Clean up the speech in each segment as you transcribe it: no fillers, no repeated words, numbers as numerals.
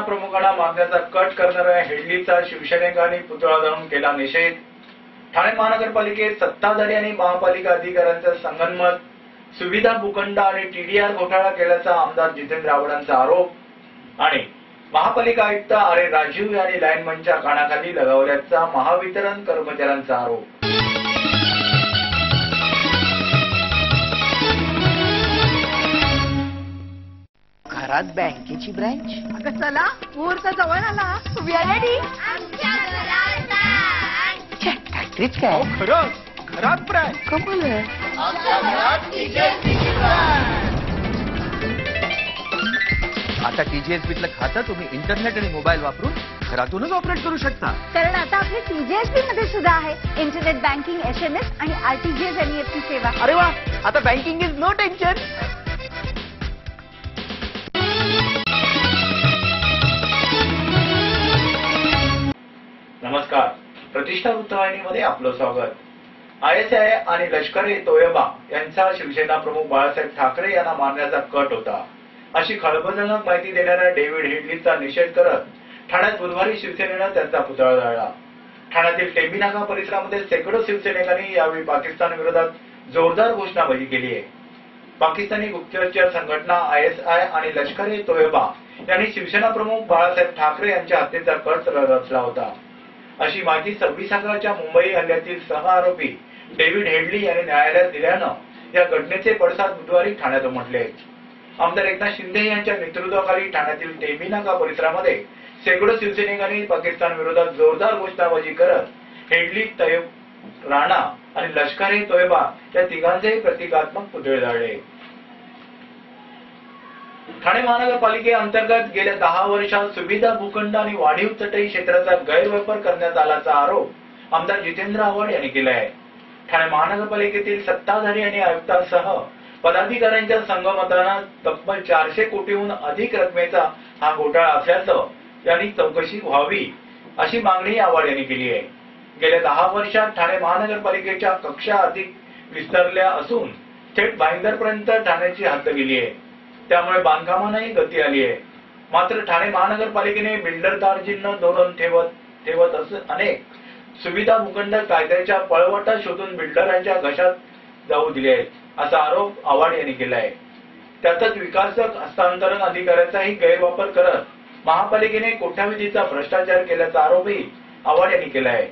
प्रमुखांना मागण्याचा कट करणाऱ्या हेडलीचा शिवसैनिकांनी पुतळा जाळून केला निषेध। ठाणे महानगरपालिकेत सत्ताधारी आणि महापालिका अधिकाऱ्यांचा संगनमत, सुविधा भूखंड आणि टीडीआर घोटाळा केल्याचा आमदार जितेंद्र आव्हाडांचा आरोप आणि महापालिका आयुक्त आर राजीव यांनी लाईनमनच्या कानाखाली लगावल्याचा महावितरण कर्मचाऱ्यांचा आरोप। घरात बँकेची ब्रँच? अगं चला, मुहूर्त जवळ आला। We R ready. फॅक्टरीच काय? खरंच घरात ब्रँच? कमाल आहे। आता TGSBतलं खातं तुम्ही इंटरनेट आणि मोबाईल वापरून घरातूनच ऑपरेट करू शकता। कारण आता आपले TGSB मध्ये सुद्धा आहे इंटरनेट बँकिंग, SMS आणि RTGS NEFT सेवा। अरे वा, आता बँकिंग इज नो टेन्शन। नमस्कार, प्रतिष्ठा वृत्तवाहिनीमध्ये आपलं स्वागत। ISI आणि लष्कर-ए-तोयबा यांचा शिवसेना प्रमुख बाळासाहेब ठाकरे यांना मारण्याचा कट होता, अशी खळबळजनक माहिती देणाऱ्या डेव्हिड हेडलीचा निषेध करत ठाण्यात बुधवारी शिवसेनेनं त्यांचा पुतळा जाळला। ठाण्यातील टेंबी नाका परिसरामध्ये शेकडो शिवसैनिकांनी यावेळी पाकिस्तान विरोधात जोरदार घोषणाबाजी केली आहे। पाकिस्तानी गुप्तचर संघटना ISI आणि लष्कर-ए-तोयबा यांनी शिवसेना प्रमुख बाळासाहेब ठाकरे यांच्या हत्येचा कट रचला होता, अशी माहिती 26/11च्या मुंबई हल्ल्यातील सह आरोपी डेव्हिड हेडली यांनी न्यायालयात दिल्यानं या घटनेचे पडसाद बुधवारी ठाण्यात उमटले। आमदार एकनाथ शिंदे यांच्या नेतृत्वाखाली ठाण्यातील टेंबी नाका परिसरामध्ये शेकडो शिवसैनिकांनी पाकिस्तान विरोधात जोरदार घोषणाबाजी करत हेडली, तैयब राणा आणि लष्कर-ए-तोयबा या तिघांचे प्रतिकात्मक पुतळे जाळले। ठाणे महानगरपालिकेअंतर्गत गेल्या 10 वर्षात सुविधा भूखंड आणि वाढीव चटई क्षेत्राचा गैरवापर करण्यात आल्याचा आरोप आमदार जितेंद्र आव्हाड यांनी केला आहे। ठाणे महानगरपालिकेतील सत्ताधारी आणि आयुक्तांसह पदाधिकाऱ्यांच्या संगमतानं तब्बल 400 कोटीहून अधिक रकमेचा हा घोटाळा असल्याचं यांनी चौकशी व्हावी, अशी मागणी आव्हाड यांनी केली आहे। गेल्या 10 वर्षात ठाणे महानगरपालिकेच्या कक्षा अधिक विस्तारल्या असून थेट भाईंदरपर्यंत ठाण्याची हद्द गेली आहे, त्यामुळे बांधकामांनाही गती आली आहे। मात्र ठाणे महानगरपालिकेने बिल्डरदारजींना धोरण ठेवत अनेक सुविधा भूखंड कायद्याच्या पळवाटा शोधून बिल्डरांच्या घशात जाऊ दिले आहेत, असा आरोप आव्हाड यांनी केला आहे। त्यातच विकासक हस्तांतरण अधिकाऱ्याचाही गैरवापर करत महापालिकेने कोट्यावधीचा भ्रष्टाचार केल्याचा आरोपही आव्हाड यांनी केला आहे।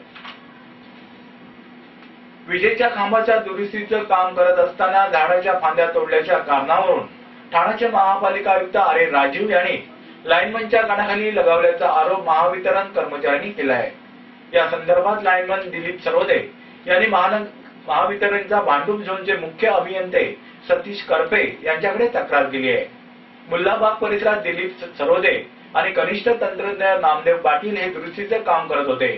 विजेच्या खांबाच्या दुरुस्तीचं काम करत असताना झाडाच्या फांद्या तोडल्याच्या कारणावरून ठाण्याचे महापालिका आयुक्त आर राजीव यांनी लाईनमनच्या कानाखाली लगावल्याचा आरोप महावितरण कर्मचाऱ्यांनी केला आहे। या संदर्भात लाईनमन दिलीप सरोदे यांनी महावितरणचा भांडूप झोनचे मुख्य अभियंते सतीश करपे यांच्याकडे तक्रार केली आहे। मुल्लाबाग परिसरात दिलीप सरोदे आणि कनिष्ठ तंत्रज्ञ नामदेव पाटील हे दुरुस्तीचे काम करत होते।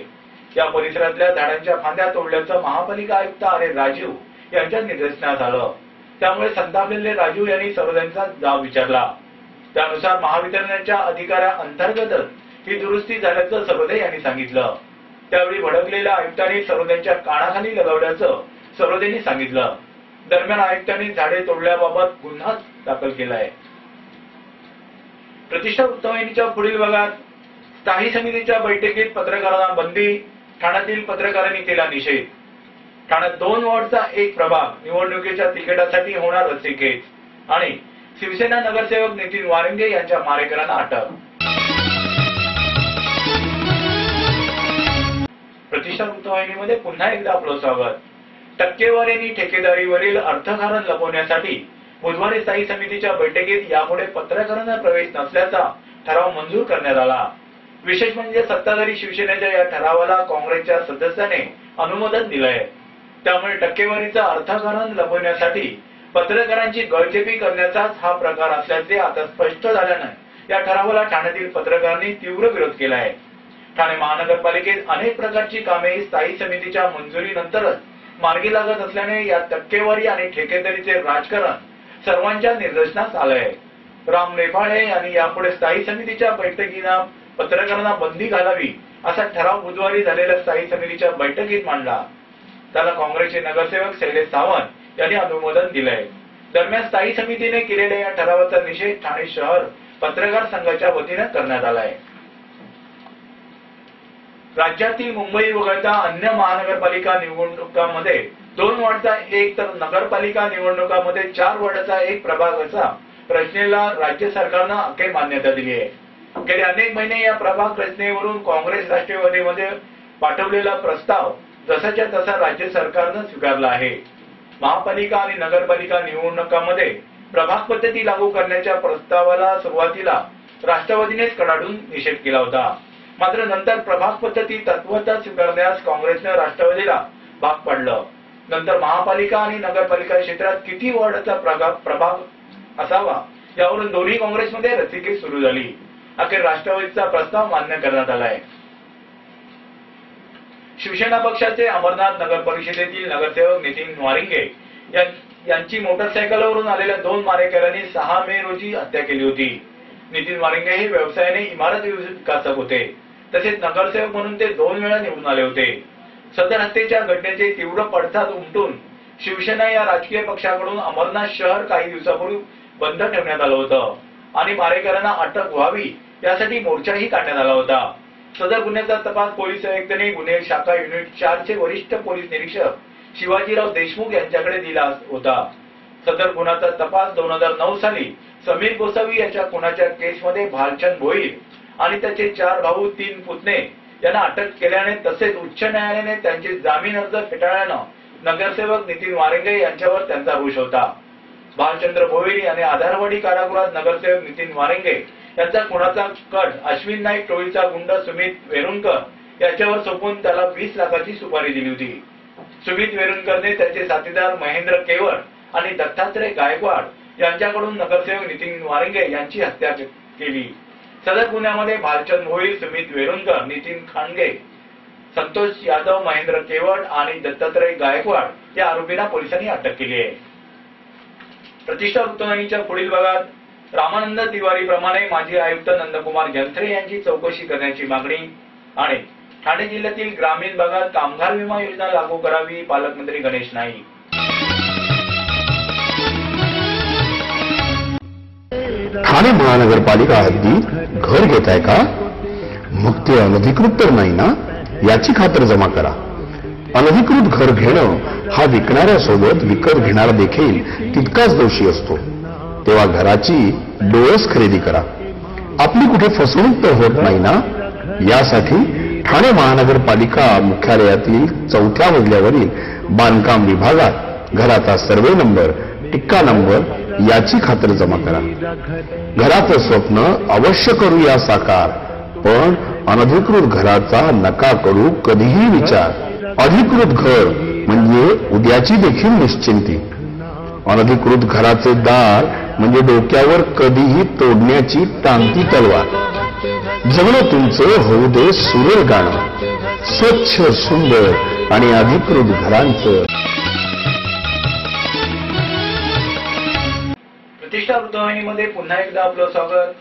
या परिसरातल्या झाडांच्या फांद्या तोडल्याचं महापालिका आयुक्त आर राजीव यांच्या निदर्शनास आलं, त्यामुळे संतापलेले राजीव यांनी सरोदेंचा जाब विचारला। त्यानुसार महावितरणच्या अधिकाऱ्यांअंतर्गतच ही दुरुस्ती झाल्याचं सरोदे यांनी सांगितलं। त्यावेळी भडकलेल्या आयुक्तांनी सरोदेंच्या कानाखाली लगावल्याचं सरोदेंनी सांगितलं। दरम्यान आयुक्तांनी झाडे तोडल्याबाबत गुन्हा दाखल केला आहे। प्रतिष्ठा वृत्तवाहिनीच्या पुढील भागात स्थायी समितीच्या बैठकीत पत्रकारांना बंदी, ठाण्यातील पत्रकारांनी केला निषेध। ठाण्यात 2 वॉर्डचा एक प्रभाग निवडणुकीच्या तिकिटासाठी होणार रस्सीखेच आणि शिवसेना नगरसेवक नितीन वारंगे यांच्या मारेकऱ्यांना अटक। प्रतिष्ठा वृत्तवाहिनीमध्ये पुन्हा एकदा आपलं स्वागत। टक्केवारी आणि ठेकेदारीवरील अर्थकारण लपवण्यासाठी बुधवारी स्थायी समितीच्या बैठकीत यापुढे पत्रकारांना प्रवेश नसल्याचा ठराव मंजूर करण्यात आला। विशेष म्हणजे सत्ताधारी शिवसेनेच्या या ठरावाला काँग्रेसच्या सदस्याने अनुमोदन दिलंय, त्यामुळे टक्केवारीचा अर्थकारण लपवण्यासाठी पत्रकारांची गळचेपी करण्याचाच हा प्रकार असल्याचे आता स्पष्ट झाल्यानं या ठरावाला ठाण्यातील पत्रकारांनी तीव्र विरोध केला आहे। ठाणे महानगरपालिकेत अनेक प्रकारची कामे स्थायी समितीच्या मंजुरीनंतरच मार्गी लागत असल्याने या टक्केवारी आणि ठेकेदारीचे राजकारण सर्वांच्या निदर्शनास आलंय। राम नेपाळे यांनी यापुढे स्थायी समितीच्या बैठकीला पत्रकारांना बंदी घालावी असा ठराव बुधवारी झालेल्या स्थायी समितीच्या बैठकीत मांडला। त्याला काँग्रेसचे नगरसेवक शैलेश सावंत यांनी अनुमोदन दिलंय। दरम्यान स्थायी समितीने केलेल्या या ठरावाचा निषेध ठाणे शहर पत्रकार संघाच्या वतीने करण्यात आला आहे. राज्यातील मुंबई वगळता अन्य महानगरपालिका निवडणुकांमध्ये 2 वॉर्डचा 1 तर नगरपालिका निवडणुकांमध्ये 4 वॉर्डाचा 1 प्रभाग असा रचनेला राज्य सरकारनं अखेर मान्यता दिली आहे. गेले अनेक महिने या प्रभाग रचनेवरून काँग्रेस राष्ट्रवादीमध्ये पाठवलेला प्रस्ताव जसाच्या तसा राज्य सरकारनं स्वीकारला आहे. महापालिका आणि नगरपालिका निवडणुकांमध्ये प्रभाग पद्धती लागू करण्याच्या प्रस्तावाला सुरुवातीला राष्ट्रवादीनेच कडाडून निषेध केला होता. मात्र नंतर प्रभाग पद्धती तत्वतः स्वीकारण्यास काँग्रेसनं राष्ट्रवादीला भाग पाडलं. नंतर महापालिका आणि नगरपालिका क्षेत्रात किती वॉर्डाचा प्रभाग असावा यावरून दोन्ही काँग्रेसमध्ये रस्सीखेच सुरू झाली. अखेर राष्ट्रवादीचा प्रस्ताव मान्य करण्यात आलाय. शिवसेना पक्षाचे अमरनाथ नगर परिषदेतील नगरसेवक नितीन वारिंगे यांची मोटरसायकलवरून आलेल्या 2 मारेकऱ्यांनी 6 मे रोजी हत्या केली होती. नितीन वारिंगे हे व्यवसायाने इमारत विकासक होते. तसेच नगरसेवक म्हणून ते 2 वेळा निवडून आले होते. सदर हत्येच्या घटनेचे तीव्र पडसाद उमटून शिवसेना या राजकीय पक्षाकडून अमरनाथ शहर काही दिवसापूर्वी बंद ठेवण्यात आलं होतं आणि मारेकऱ्यांना अटक व्हावी यासाठी मोर्चाही काढण्यात आला होता. सदर गुन्ह्याचा तपास पोलीस आयुक्तांनी गुन्हे शाखा युनिट 4 चे वरिष्ठ पोलीस निरीक्षक शिवाजीराव देशमुख यांच्याकडे दिला होता. सदर गुन्ह्याचा तपास 2009 साली समीर गोसावी याच्या खुनाच्या केसमध्ये भालचंद भोईर आणि त्याचे 4 भाऊ 3 पुतणे यांना अटक केल्याने तसेच उच्च न्यायालयाने त्यांचे जामीन अर्ज फेटाळल्यानं नगरसेवक नितीन वारिंगे यांच्यावर त्यांचा रोष होता. भालचंद्र भोईर यांनी आधारवाडी कारागृहात नगरसेवक नितीन वारिंगे यांचा खुनाचा कट अश्विन नाईक टोळीचा गुंड सुमित वेरुणकर याच्यावर सोपवून त्याला 20 लाखाची सुपारी दिली होती. सुमित वेरुणकरने त्याचे साथीदार महेंद्र केवळ आणि दत्तात्रय गायकवाड यांच्याकडून नगरसेवक नितीन वारिंगे यांची हत्या केली. सदर गुन्ह्यामध्ये भालचंद भोईर, सुमित वेरुणकर, नितीन खांडगे, संतोष यादव, महेंद्र केवळ आणि दत्तात्रय गायकवाड या आरोपींना पोलिसांनी अटक केली आहे. प्रतिष्ठा वृत्तवाहिनीच्या पुढील भागात रामानंद तिवारी प्रमाणे माजी आयुक्त नंदकुमार जंत्रे यांची चौकशी करण्याची मागणी आणि ठाणे जिल्ह्यातील ग्रामीण भागात कामगार विमा योजना लागू करावी, पालकमंत्री गणेश नाईक. ठाणे महानगरपालिका हद्दीत घर घेताय का? मग ते अनधिकृत तर नाही ना, याची खातर जमा करा. अनधिकृत घर घेणं हा विकणाऱ्यासोबत विकत घेणारा देखील तितकाच दोषी असतो. तेव्हा घराची डोळस खरेदी करा. आपली कुठे फसवणूक तर होत नाही ना, यासाठी ठाणे महानगरपालिका मुख्यालयातील 4थ्या मजल्यावरील बांधकाम विभागात घराचा सर्वे नंबर, टिक्का नंबर याची खातर जमा करा. घराचं स्वप्न अवश्य करूया साकार, पण अनधिकृत घराचा नका करू कधीही विचार. अधिकृत घर म्हणजे उद्याची देखील निश्चिंती. अनधिकृत घराचे दार म्हणजे डोक्यावर कधीही तोडण्याची टांगती तलवार. जगणं तुमचं होऊ दे सुरेल गाणं, स्वच्छ सुंदर आणि अधिकृत घरांचं. प्रतिष्ठा वृत्तवाहिनीमध्ये पुन्हा एकदा आपलं स्वागत.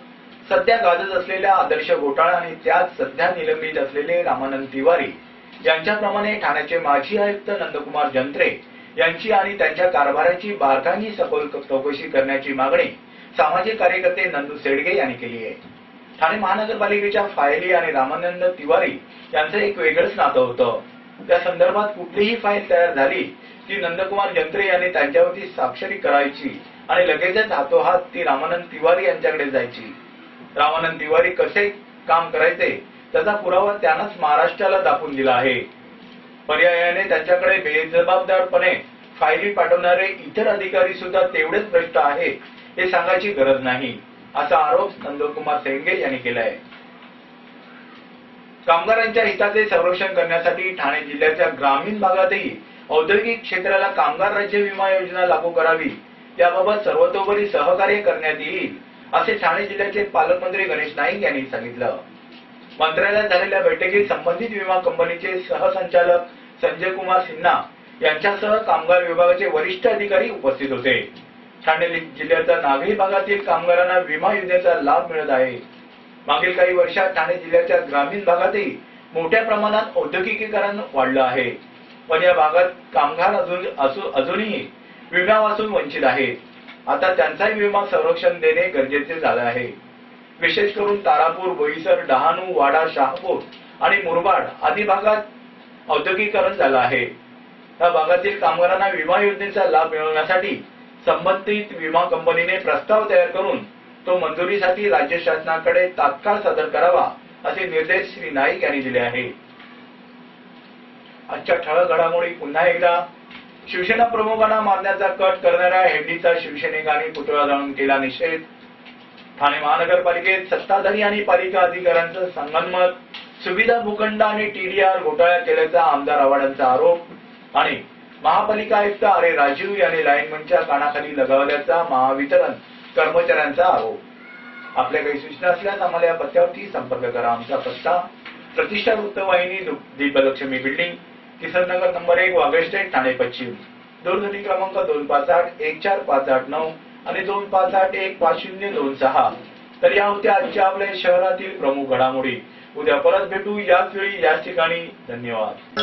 सध्या गाजत असलेल्या आदर्श घोटाळा आणि त्यात सध्या निलंबित असलेले रामानंद तिवारी यांच्याप्रमाणे ठाण्याचे माजी आयुक्त नंदकुमार जंत्रे यांची आणि त्यांच्या कारभाराची बारकाईने सखोल चौकशी करण्याची मागणी सामाजिक कार्यकर्ते नंदू सेडगे यांनी केली आहे. ठाणे महानगरपालिकेच्या फायली आणि रामानंद तिवारी यांचं एक वेगळंच नातं होतं. त्या संदर्भात कुठलीही फाईल तयार झाली की नंदकुमार जंत्रे यांनी त्यांच्यावरती स्वाक्षरी करायची आणि लगेचच हातोहात ती रामानंद तिवारी यांच्याकडे जायची. रामानंद तिवारी कसे काम करायचे त्याचा पुरावा त्यानंच महाराष्ट्राला दाखवून दिला आहे. पर्यायाने त्यांच्याकडे बेजबाबदारपणे फायली पाठवणारे इतर अधिकारी सुद्धा तेवढेच भ्रष्ट आहे हे सांगायची गरज नाही, असा आरोप नंदकुमार सेडगे यांनी केला आहे. कामगारांच्या हिताचे संरक्षण करण्यासाठी ठाणे जिल्ह्याच्या ग्रामीण भागातही औद्योगिक क्षेत्राला कामगार राज्य विमा योजना लागू करावी, त्याबाबत सर्वतोपरी सहकार्य करण्यात येईल, असे ठाणे जिल्ह्याचे पालकमंत्री गणेश नाईक यांनी सांगितलं. मंत्रालयात झालेल्या बैठकीत संबंधित विमा कंपनीचे सहसंचालक संजय कुमार सिन्हा यांच्यासह कामगार विभागाचे वरिष्ठ अधिकारी उपस्थित होते. ठाणे जिल्ह्याच्या नागरी भागातील कामगारांना विमा योजनेचा लाभ मिळत आहे. मागील काही वर्षात ठाणे जिल्ह्याच्या ग्रामीण भागातही मोठ्या प्रमाणात औद्योगिकीकरण वाढलं आहे, पण या भागात कामगार अजूनही विम्यापासून वंचित आहेत. आता त्यांचाही विमा संरक्षण देणे गरजेचे झाले आहे. विशेष करून तारापूर, बोईसर, डहाणू, वाडा, शहापूर आणि मुरबाड आदी भागात औद्योगिकीकरण झालं आहे. या भागातील कामगारांना विमा योजनेचा लाभ मिळवण्यासाठी संबंधित विमा कंपनीने प्रस्ताव तयार करून तो मंजुरीसाठी राज्य शासनाकडे तात्काळ सादर करावा असे निर्देश श्री नाईक यांनी दिले आहे. आजच्या ठळक घडामोडी पुन्हा एकदा. शिवसेना प्रमुखांना मारण्याचा कट करणाऱ्या हेडीचा शिवसैनिकांनी पुतळा जाळून केला निषेध. ठाणे महानगरपालिकेत सत्ताधारी आणि पालिका अधिकाऱ्यांचं संगनमत. सुविधा भूखंड आणि टीडीआर घोटाळा केल्याचा आमदार आव्हाडांचा आरोप आणि महापालिका आयुक्त आर.ए. राजीव यांनी लाईनमनच्या कानाखाली लगावल्याचा महावितरण कर्मचाऱ्यांचा आरोप. आपल्या काही सूचना असल्यास आम्हाला या पत्त्यावरती संपर्क करा. आमचा पत्ता प्रतिष्ठा वृत्तवाहिनी, दीपलक्ष्मी बिल्डिंग, किशननगर नंबर 1, वाघ स्टेट, ठाणे पश्चिम. दूरध्वनी क्रमांक 25814589 आणि 25815026. तर या होत्या आजच्या आपल्या शहरातील प्रमुख घडामोडी. उद्या परत भेटू याच वेळी याच ठिकाणी. धन्यवाद.